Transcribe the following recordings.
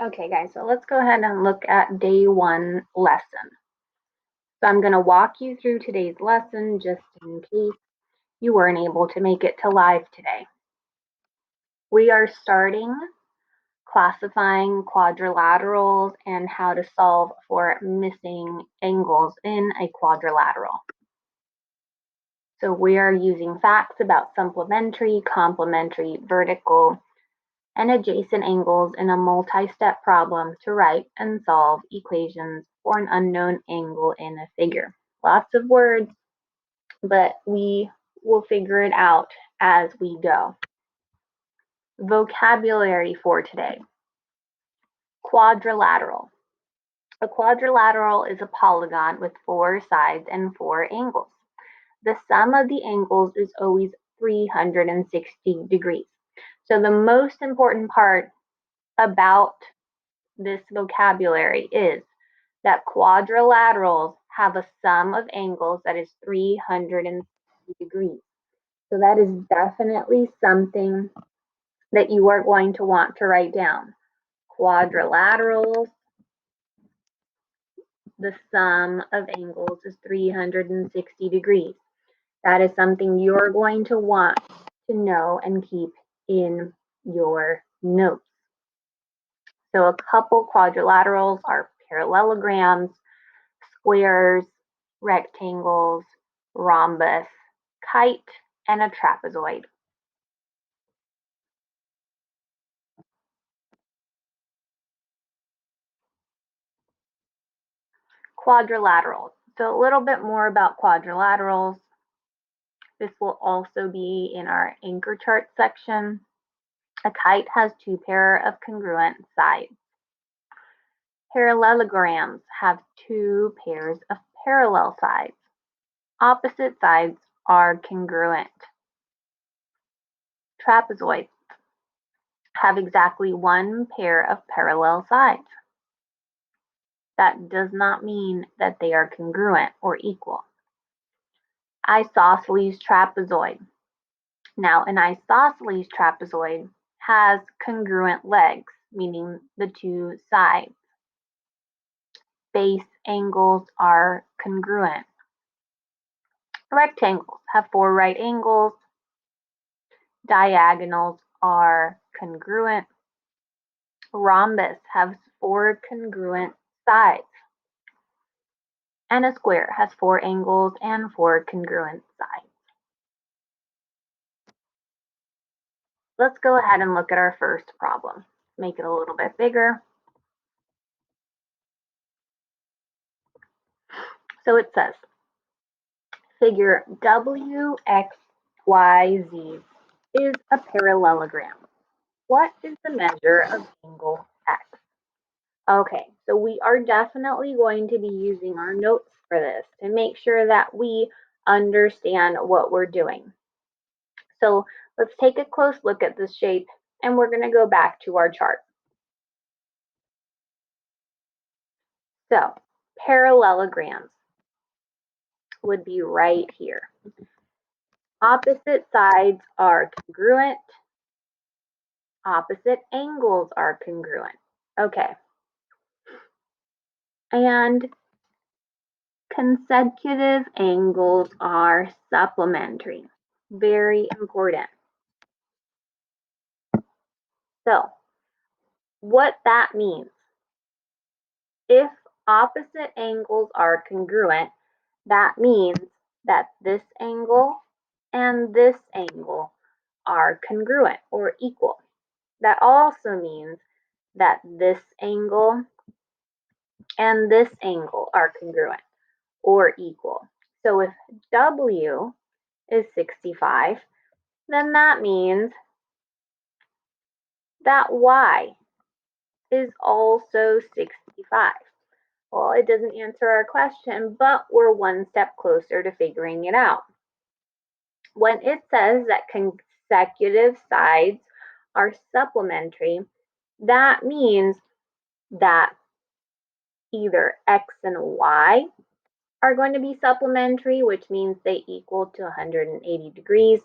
Okay, guys, so let's go ahead and look at day one lesson. So I'm going to walk you through today's lesson just in case you weren't able to make it to live today. We are starting classifying quadrilaterals and how to solve for missing angles in a quadrilateral. So we are using facts about supplementary, complementary, vertical, and adjacent angles in a multi-step problem to write and solve equations for an unknown angle in a figure. Lots of words, but we will figure it out as we go. Vocabulary for today. Quadrilateral. A quadrilateral is a polygon with 4 sides and 4 angles. The sum of the angles is always 360 degrees. So the most important part about this vocabulary is that quadrilaterals have a sum of angles that is 360 degrees. So that is definitely something that you are going to want to write down. Quadrilaterals, the sum of angles is 360 degrees. That is something you're going to want to know and keep in your notes. So a couple quadrilaterals are parallelograms, squares, rectangles, rhombus, kite, and a trapezoid. Quadrilaterals. So a little bit more about quadrilaterals. This will also be in our anchor chart section. A kite has 2 pairs of congruent sides. Parallelograms have 2 pairs of parallel sides. Opposite sides are congruent. Trapezoids have exactly 1 pair of parallel sides. That does not mean that they are congruent or equal. Isosceles trapezoid. Now, an isosceles trapezoid has congruent legs, meaning the 2 sides. Base angles are congruent. Rectangles have 4 right angles. Diagonals are congruent. Rhombus has 4 congruent sides. And a square has 4 angles and 4 congruent sides. Let's go ahead and look at our first problem. Make it a little bit bigger. So it says, figure WXYZ is a parallelogram. What is the measure of angle X? Okay, so we are definitely going to be using our notes for this to make sure that we understand what we're doing. So let's take a close look at this shape and we're going to go back to our chart. So parallelograms would be right here. Opposite sides are congruent. Opposite angles are congruent. Okay. And consecutive angles are supplementary. Very important. So what that means, if opposite angles are congruent, that means that this angle and this angle are congruent or equal. That also means that this angle and this angle are congruent or equal. So if W is 65, then that means that Y is also 65. Well, it doesn't answer our question, but we're one step closer to figuring it out. When it says that consecutive sides are supplementary, that means that either X and Y are going to be supplementary, which means they equal to 180 degrees,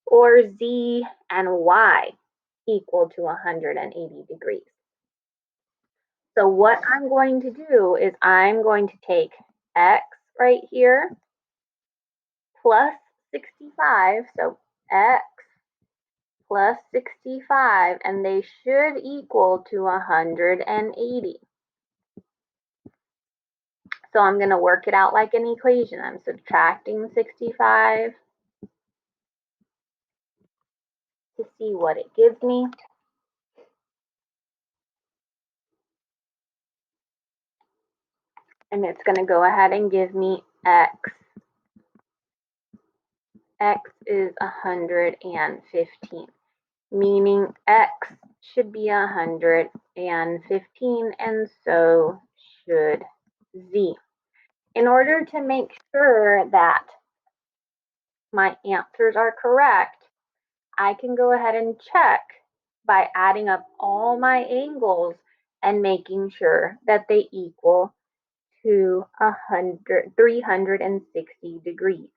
or Z and Y equal to 180 degrees. So what I'm going to do is I'm going to take x right here plus 65, so x plus 65, and they should equal to 180. So I'm going to work it out like an equation. I'm subtracting 65 to see what it gives me. And it's going to go ahead and give me x. X is 115, meaning x should be 115, and so should z. In order to make sure that my answers are correct, I can go ahead and check by adding up all my angles and making sure that they equal to 360 degrees.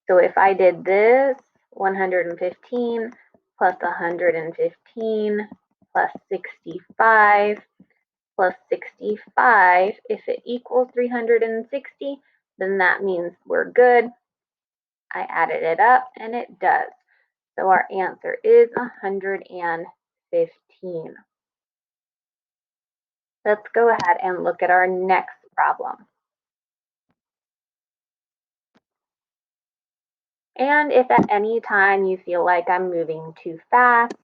So if I did this, 115 plus 115 plus 65 plus 65, if it equals 360, then that means we're good. I added it up and it does. So our answer is 115. Let's go ahead and look at our next problem. And if at any time you feel like I'm moving too fast,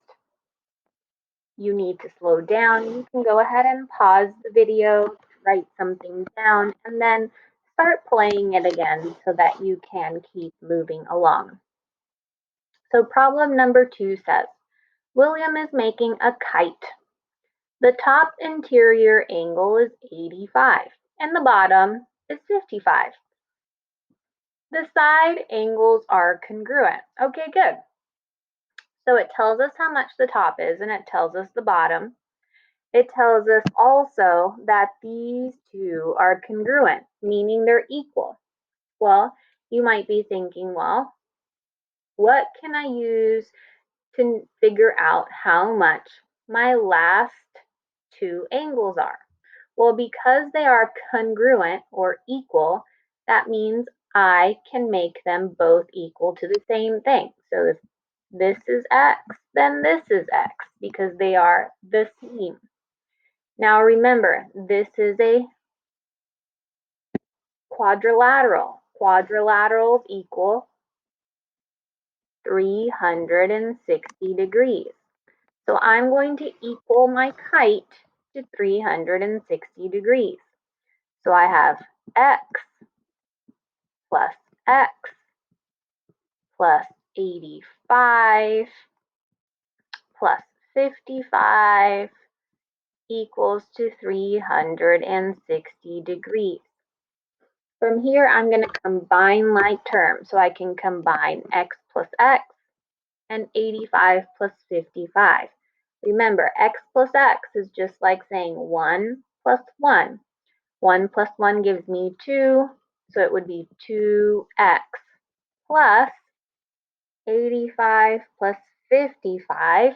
you need to slow down, you can go ahead and pause the video, write something down, and then start playing it again so that you can keep moving along. So problem number 2 says, William is making a kite. The top interior angle is 85 and the bottom is 55. The side angles are congruent. Okay, good. So it tells us how much the top is and it tells us the bottom. It tells us also that these two are congruent, meaning they're equal. Well, you might be thinking, well, what can I use to figure out how much my last two angles are? Well, because they are congruent or equal, that means I can make them both equal to the same thing. So if this is x, then this is x because they are the same. Now remember, this is a quadrilateral. Quadrilaterals equal 360 degrees. So I'm going to equal my kite to 360 degrees. So I have x plus x plus 85 plus 55 equals to 360 degrees. From here, I'm going to combine like terms. So I can combine x plus x and 85 plus 55. Remember, x plus x is just like saying 1 plus 1. 1 plus 1 gives me 2, so it would be 2x plus 85 plus 55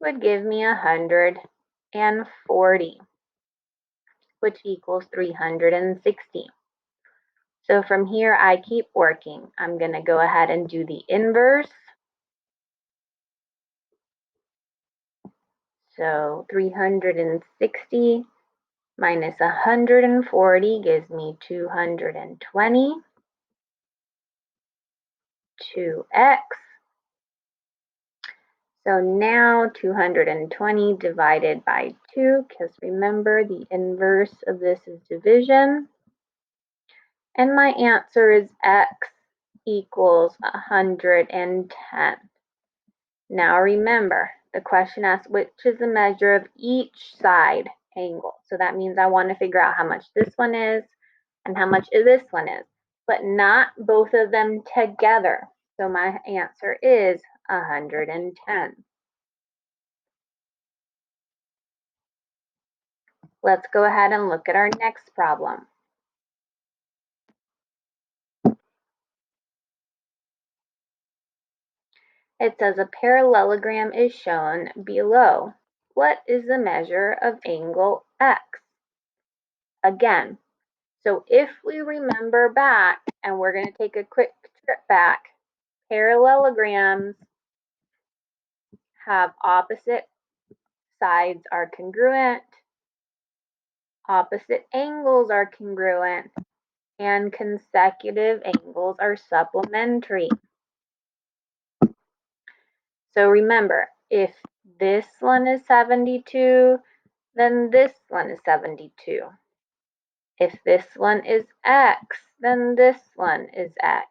would give me 140, which equals 360. So from here, I keep working. I'm going to go ahead and do the inverse. So 360 minus 140 gives me 220. 2x. So now 220 divided by 2, because remember the inverse of this is division. And my answer is x equals 110. Now remember, the question asks which is the measure of each side angle. So that means I want to figure out how much this one is and how much this one is, but not both of them together. So my answer is 110. Let's go ahead and look at our next problem. It says a parallelogram is shown below. what is the measure of angle X? Again, so if we remember back, and we're going to take a quick trip back, parallelograms have opposite sides are congruent, opposite angles are congruent, and consecutive angles are supplementary. So remember, if this one is 72, then this one is 72. If this one is X, then this one is X.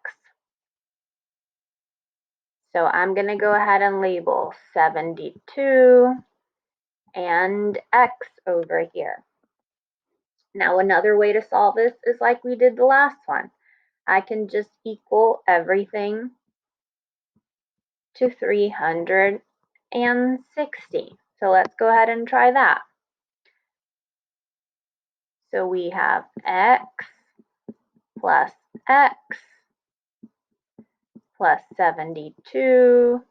So I'm going to go ahead and label 72 and X over here. Now another way to solve this is like we did the last one. I can just equal everything to 360. So let's go ahead and try that. So we have X plus X plus 72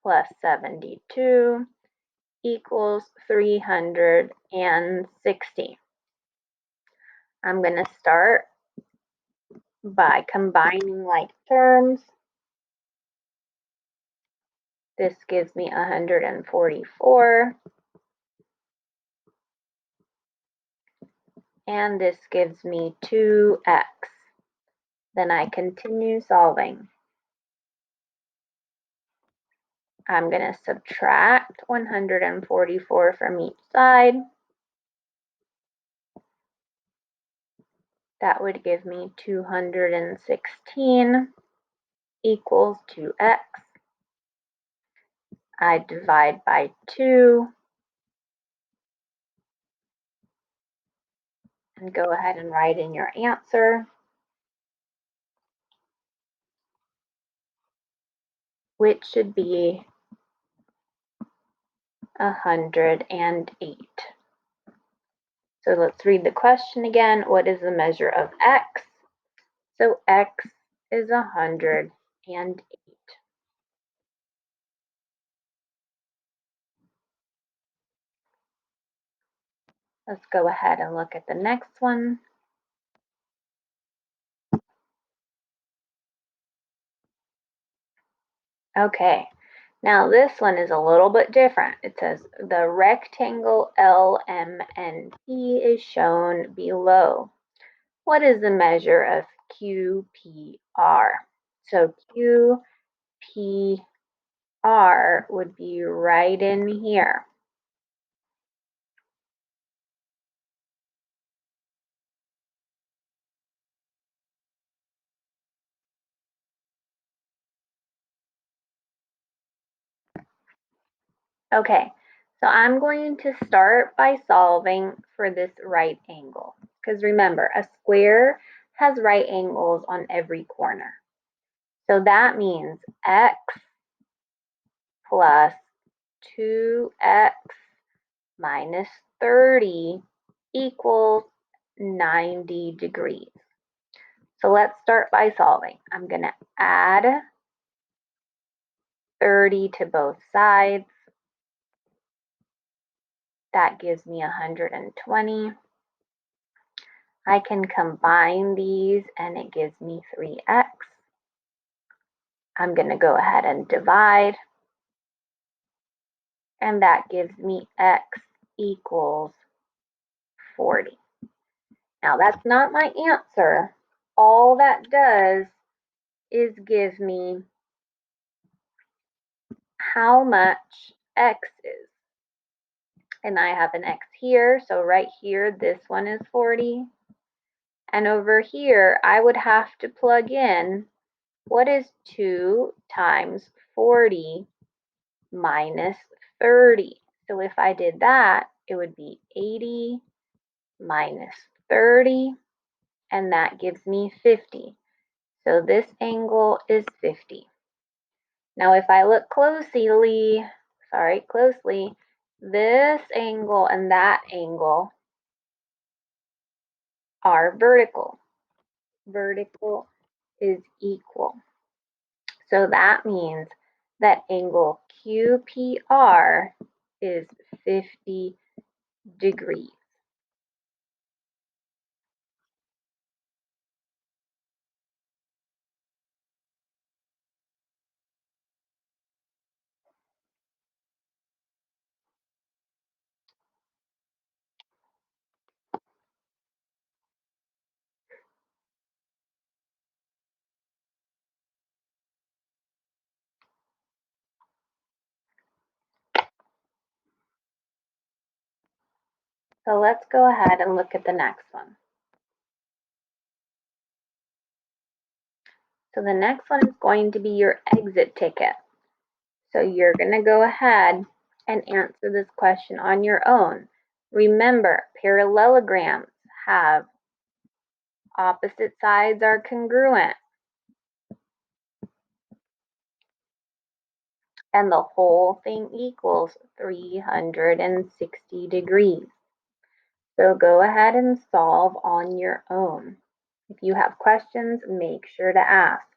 plus 72 equals 360. I'm going to start by combining like terms. This gives me 144. And this gives me 2x. Then I continue solving. I'm going to subtract 144 from each side. That would give me 216 equals 2x. I divide by 2 and go ahead and write in your answer, which should be 108. So let's read the question again. What is the measure of x? So x is 108. Let's go ahead and look at the next one. Okay, now this one is a little bit different. It says the rectangle LMNP is shown below. What is the measure of QPR? So QPR would be right in here. Okay, so I'm going to start by solving for this right angle. Because remember, a square has right angles on every corner. So that means x plus 2x minus 30 equals 90 degrees. So let's start by solving. I'm going to add 30 to both sides. That gives me 120. I can combine these and it gives me 3x. I'm going to go ahead and divide. And that gives me x equals 40. Now that's not my answer. All that does is give me how much x is. And I have an x here, so right here, this one is 40. And over here, I would have to plug in what is 2 times 40 minus 30. So if I did that, it would be 80 minus 30, and that gives me 50. So this angle is 50. Now if I look closely, this angle and that angle are vertical. Vertical is equal. So that means that angle QPR is 50 degrees. So let's go ahead and look at the next one. So the next one is going to be your exit ticket. So you're going to go ahead and answer this question on your own. Remember, parallelograms have opposite sides are congruent, and the whole thing equals 360 degrees. So go ahead and solve on your own. If you have questions, make sure to ask.